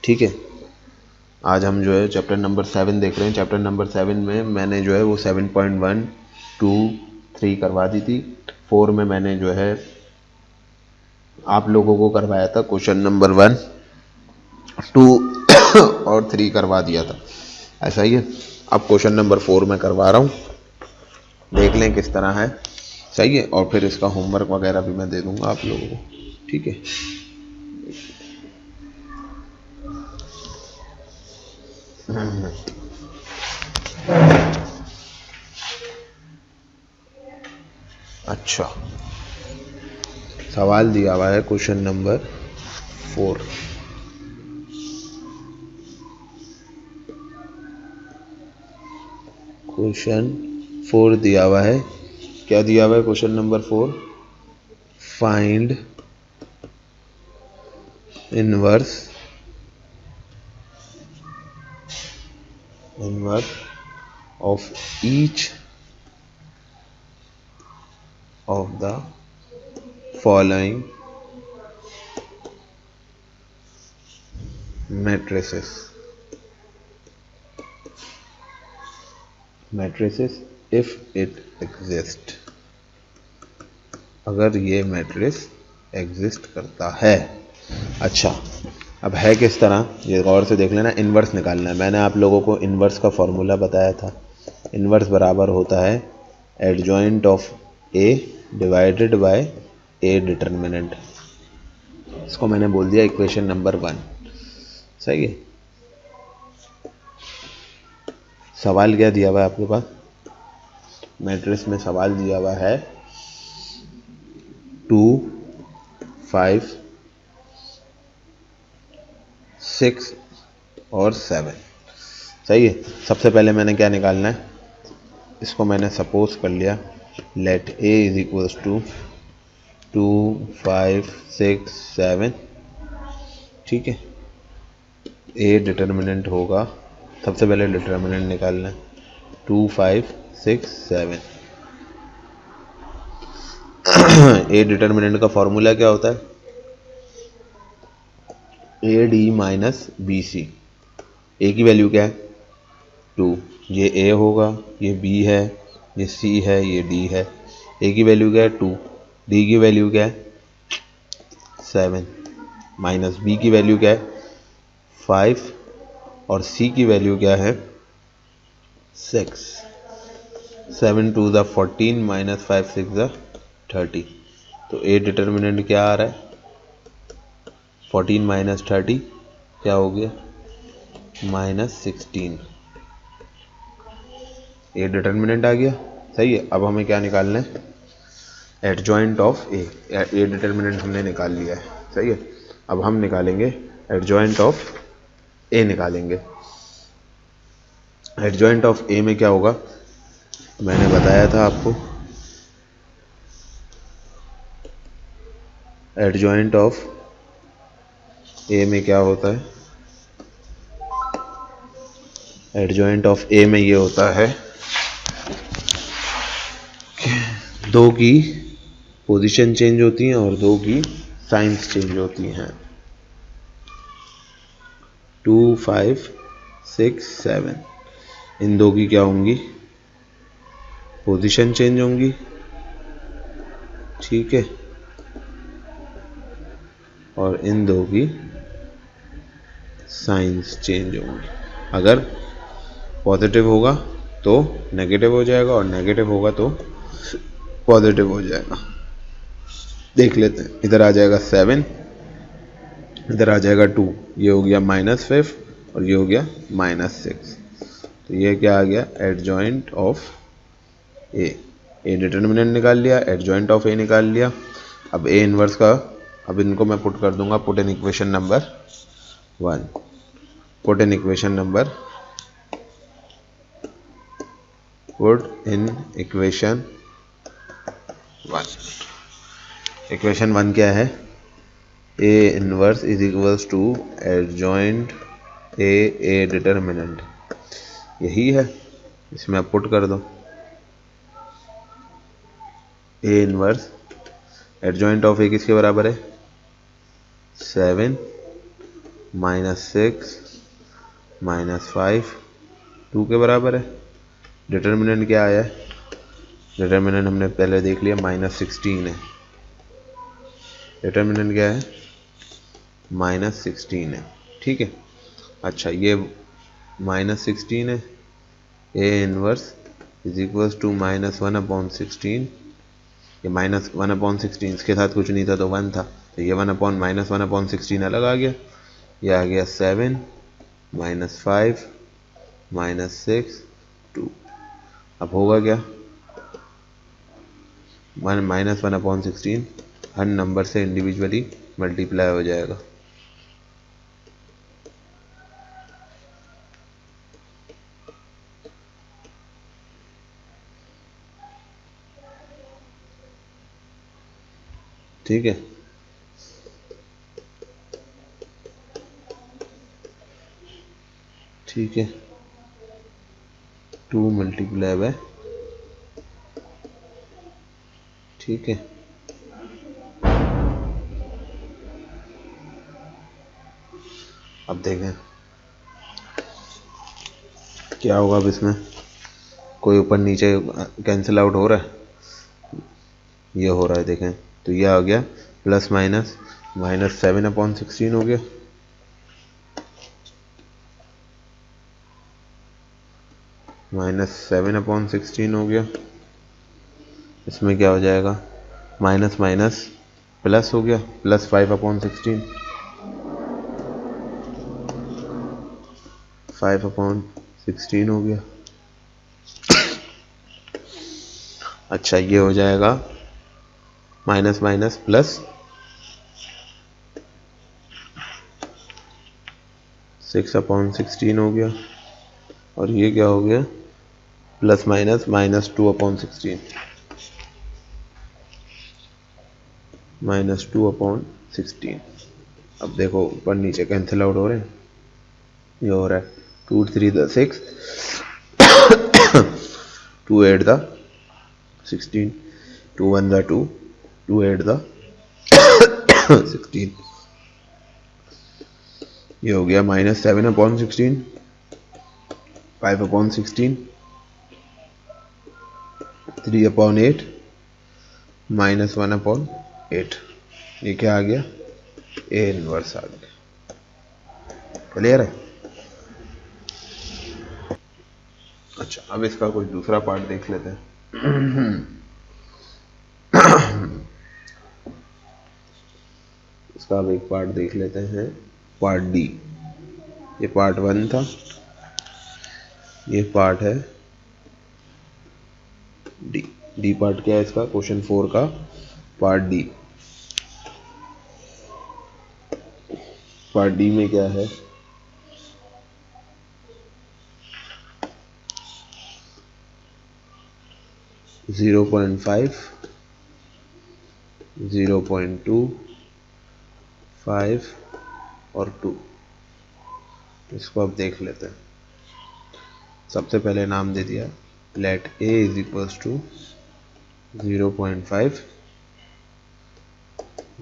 ठीक है, आज हम जो है चैप्टर नंबर 7 देख रहे हैं। चैप्टर नंबर 7 में मैंने जो है वो 7.1, 2, 3 करवा दी थी। 4 में मैंने जो है आप लोगों को करवाया था क्वेश्चन नंबर 1, 2 और 3 करवा दिया था, ऐसा ही है। अब क्वेश्चन नंबर 4 में करवा रहा हूँ, देख लें किस तरह है, सही है। और फिर इसका होमवर्क वगैरह भी मैं दे दूंगा आप लोगों को, ठीक है। अच्छा, सवाल दिया हुआ है क्वेश्चन नंबर 4। क्वेश्चन 4 दिया हुआ है, क्या दिया हुआ है question number 4? Find inverse of each of the following matrices if it exist, अगर ये मैट्रिक्स एग्जिस्ट करता है। अच्छा, अब है किस तरह ये गौर से देख लेना। इन्वर्स निकालना है, मैंने आप लोगों को इन्वर्स का फॉर्मूला बताया था। इन्वर्स बराबर होता है adjoint of A divided by A determinant. इसको मैंने बोल दिया इक्वेशन नंबर 1, सही है। सवाल क्या दिया हुआ है आपके पास? मैट्रिक्स में सवाल दिया हुआ है 2, 5, 6 और 7, सही है। सबसे पहले मैंने क्या निकालना है, इसको मैंने सपोज कर लिया, let A is equals to 2, 5, 6, 7, ठीक है। ए डिटर्मिनेंट होगा, सबसे पहले डिटर्मिनेंट निकालना है 2, 5, 6, 7। ए डिटर्मिनेंट का फॉर्मूला क्या होता है? A D minus B C. A की वैल्यू क्या है? 2, ये ए होगा, ये बी है, ये सी है, ये डी है। ए की वैल्यू क्या है? 2, डी की वैल्यू क्या है? 7, माइनस बी की वैल्यू क्या है? 5 और सी की वैल्यू क्या है? 6। 7 2 ज़ा 14 माइनस 5 6 ज़ा 30। तो ए डिटर्मिनेंट क्या आ रहा है? 14 माइनस 30 क्या हो गया? -16। ए डिटर्मिनेंट आ गया, सही है। अब हमें क्या निकालना है? Adjoint of A. A determinant हमने निकाल लिया है, सही है। अब हम निकालेंगे एडजॉइंट ऑफ ए निकालेंगे। एडजॉइंट ऑफ ए में क्या होगा, मैंने बताया था आपको। एडजॉइंट ऑफ ए में क्या होता है? एडजॉइंट ऑफ ए में ये होता है कि दो की पोजीशन चेंज होती हैं और दो की साइंस चेंज होती हैं। 2, 5, 6, 7, इन दो की क्या होंगी? पोजीशन चेंज होंगी, ठीक है। और इन दो की साइंस चेंज होंगी। अगर पॉजिटिव होगा तो नेगेटिव हो जाएगा और नेगेटिव होगा तो पॉजिटिव हो जाएगा। देख लेते हैं, इधर आ जाएगा 7, इधर आ जाएगा 2, ये हो गया -5 और ये हो गया -6। तो ये क्या आ गया? Adjoint of A. A determinant निकाल लिया, एडजॉइंट ऑफ ए निकाल लिया। अब ए इनवर्स का, अब इनको मैं पुट कर दूंगा, put in equation number 1। Put in equation number, put in equation 1। Equation 1 क्या है? A inverse is equals to adjoint A determinant, यही है। इसमें आप पुट कर दो A inverse, adjoint of A किसके बराबर है? 7 -6 -5 2 के बराबर है। डिटर्मिनेंट क्या आया है? डिटर्मिनेंट हमने पहले देख लिया, -16 है। डिटर्मिनेंट क्या है? -16 है। ठीक है। अच्छा, ये -16 है। A inverse is equals to -1/16। ये -1/16, इसके साथ कुछ नहीं था तो 1 था, तो ये -1/16 अलग आ गया। ये आ गया 7 -5 -6 2। अब होगा क्या? -1/16 हर नंबर से इंडिविजुअली मल्टीप्लाई हो जाएगा। ठीक है। ठीक है, 2 मल्टीप्लाई बाय, ठीक है। अब देखें क्या होगा। अब इसमें कोई ऊपर नीचे कैंसिल आउट हो रहा है? ये हो रहा है, देखें तो ये आ गया प्लस माइनस -7/16 हो गया। -7/16 हो गया। इसमें क्या हो जाएगा? माइनस माइनस प्लस हो गया, +5/16 5/16 हो गया। अच्छा, ये हो जाएगा माइनस माइनस प्लस 6/16 हो गया। और ये क्या हो गया? Plus minus -2/16 -2/16। अब देखो ऊपर नीचे कैंसिल आउट हो रहे हैं। ये हो रहा है 2 3 6 2 8 16 2 1 2 2 8 16। ये हो गया -7/16 5/16 3/8 -1/8। ये क्या आ गया? ए इनवर्स आ गया। क्लियर है? अच्छा, अब इसका कोई दूसरा पार्ट देख लेते हैं। इसका अब एक पार्ट देख लेते हैं, पार्ट डी। ये पार्ट 1 था, ये पार्ट है डी। डी पार्ट क्या है इसका? क्वेश्चन 4 का पार्ट डी। पार्ट डी में क्या है? (0.5 0.2 5 और 2। इसको अब देख लेते हैं। सबसे पहले नाम दे दिया, let A is equals to 0.5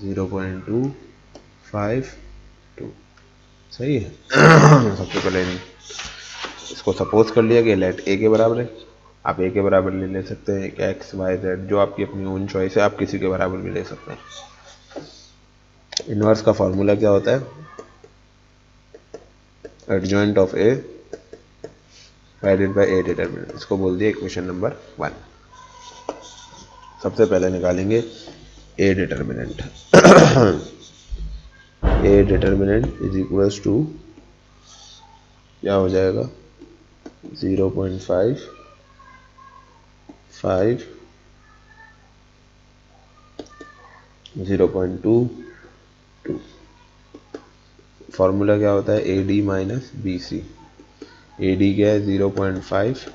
0.2 5 2। सही है। सबसे पहले इसको सपोज कर लिया कि लेट ए के बराबर है। आप ए के बराबर ले सकते हैं एक्स वाई जेड, जो आपकी अपनी ओन चॉइस है, आप किसी के बराबर भी ले सकते हैं। इनवर्स का फॉर्मूला क्या होता है? Adjoint of A divided by A determinant. इसको बोल दिया इक्वेशन नंबर 1। सबसे पहले निकालेंगे A determinant. A determinant is equals to क्या हो जाएगा? 0.5 5 0.2 2। फॉर्मूला क्या होता है? A D minus B C. A D क्या है? 0.5,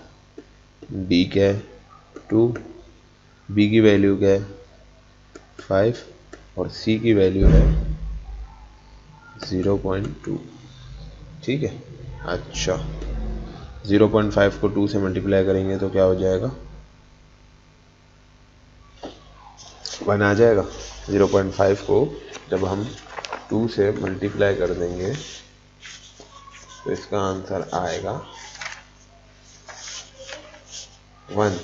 डी क्या है? 2, बी की वैल्यू क्या है? 5 और सी की वैल्यू है 0.2। ठीक है। अच्छा, 0.5 को 2 से मल्टीप्लाई करेंगे तो क्या हो जाएगा? 1 आ जाएगा। 0.5 को जब हम 2 से मल्टीप्लाई कर देंगे तो इसका आंसर आएगा 1।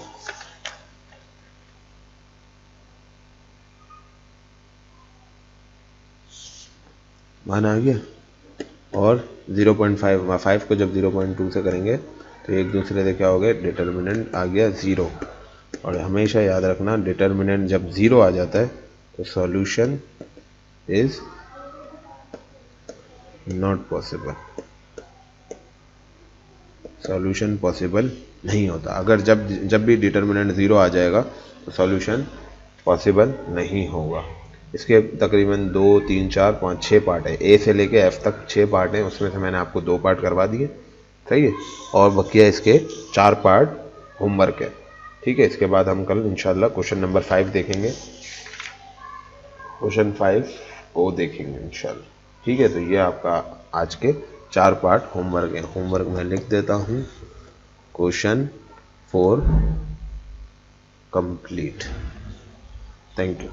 मान आ गया। और 0.5 को जब 0.2 से करेंगे तो एक दूसरे से क्या हो गया, डिटर्मिनेंट आ गया 0। और हमेशा याद रखना डिटर्मिनेंट जब 0 आ जाता है तो solution is not possible, solution possible नहीं होता। अगर जब भी डिटर्मिनेंट 0 आ जाएगा तो सॉल्यूशन पॉसिबल नहीं होगा। इसके तकरीबन 2, 3, 4, 5, 6 पार्ट है। ए से लेके एफ तक 6 पार्ट हैं, उसमें से मैंने आपको 2 पार्ट करवा दिए, सही है। और बकिया इसके 4 पार्ट होमवर्क है, ठीक है। इसके बाद हम कल इंशाल्लाह क्वेश्चन नंबर 5 देखेंगे, क्वेश्चन 5 को देखेंगे इंशाल्लाह, ठीक है। तो ये आपका आज के 4 पार्ट होमवर्क है। होमवर्क मैं लिख देता हूँ, क्वेश्चन 4 कंप्लीट। Thank you.